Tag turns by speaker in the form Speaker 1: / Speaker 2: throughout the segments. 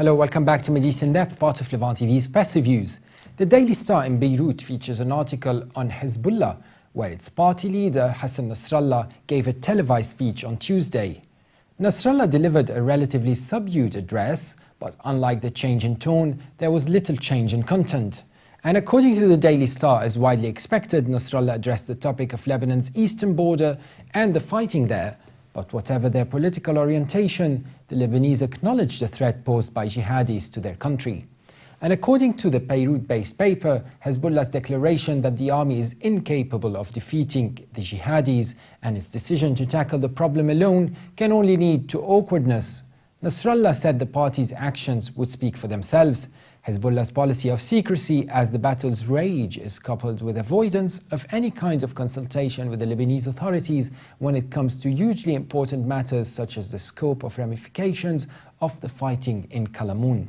Speaker 1: Hello, welcome back to Middle East in Depth, part of Levant TV's Press Reviews. The Daily Star in Beirut features an article on Hezbollah, where its party leader Hassan Nasrallah gave a televised speech on Tuesday. Nasrallah delivered a relatively subdued address, but unlike the change in tone, there was little change in content. And according to the Daily Star, as widely expected, Nasrallah addressed the topic of Lebanon's eastern border and the fighting there. But whatever their political orientation, the Lebanese acknowledged the threat posed by jihadis to their country. And according to the Beirut-based paper, Hezbollah's declaration that the army is incapable of defeating the jihadis and its decision to tackle the problem alone can only lead to awkwardness. Nasrallah said the party's actions would speak for themselves. Hezbollah's policy of secrecy as the battles rage is coupled with avoidance of any kind of consultation with the Lebanese authorities when it comes to hugely important matters such as the scope of ramifications of the fighting in Qalamun.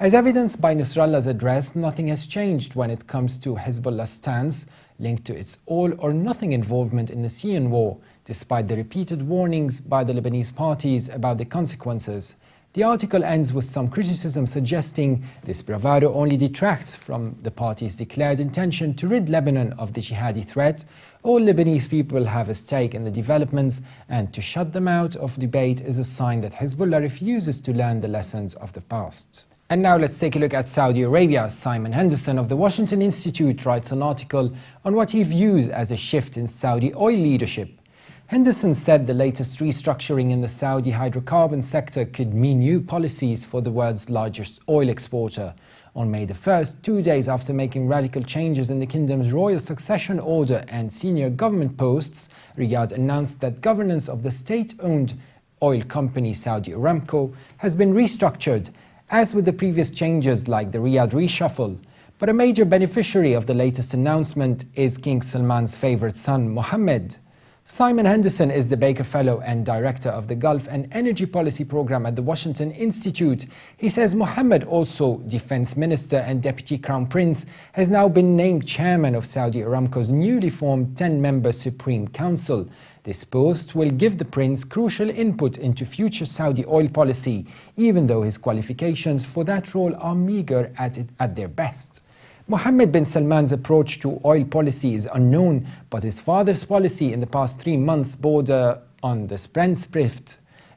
Speaker 1: As evidenced by Nasrallah's address, nothing has changed when it comes to Hezbollah's stance linked to its all-or-nothing involvement in the Syrian war, despite the repeated warnings by the Lebanese parties about the consequences. The article ends with some criticism suggesting this bravado only detracts from the party's declared intention to rid Lebanon of the jihadi threat. All Lebanese people have a stake in the developments, and to shut them out of debate is a sign that Hezbollah refuses to learn the lessons of the past. And now let's take a look at Saudi Arabia. Simon Henderson of the Washington Institute writes an article on what he views as a shift in Saudi oil leadership. Henderson said the latest restructuring in the Saudi hydrocarbon sector could mean new policies for the world's largest oil exporter. On May the 1st, 2 days after making radical changes in the kingdom's royal succession order and senior government posts, Riyadh announced that governance of the state-owned oil company Saudi Aramco has been restructured, as with the previous changes like the Riyadh reshuffle. But a major beneficiary of the latest announcement is King Salman's favorite son, Mohammed. Simon Henderson is the Baker Fellow and Director of the Gulf and Energy Policy Program at the Washington Institute. He says Mohammed, also Defense Minister and Deputy Crown Prince, has now been named Chairman of Saudi Aramco's newly formed 10-member Supreme Council. This post will give the Prince crucial input into future Saudi oil policy, even though his qualifications for that role are meager at their best. Mohammed bin Salman's approach to oil policy is unknown, but his father's policy in the past 3 months border on the spendthrift.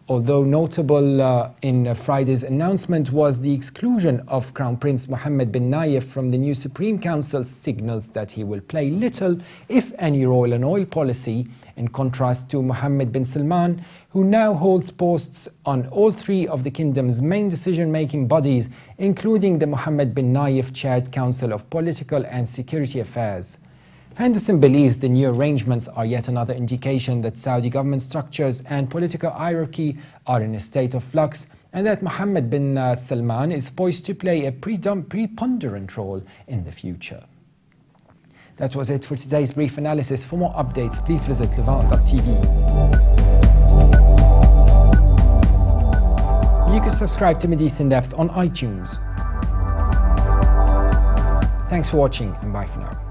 Speaker 1: Although notable in Friday's announcement was the exclusion of Crown Prince Mohammed bin Nayef from the new Supreme Council, signals that he will play little, if any, role in oil policy, in contrast to Mohammed bin Salman, who now holds posts on all 3 of the kingdom's main decision-making bodies, including the Mohammed bin Nayef-chaired Council of Political and Security Affairs. Henderson believes the new arrangements are yet another indication that Saudi government structures and political hierarchy are in a state of flux, and that Mohammed bin Salman is poised to play a preponderant role in the future. That was it for today's brief analysis. For more updates, please visit Levant.tv. You can subscribe to Middle East in Depth on iTunes. Thanks for watching, and bye for now.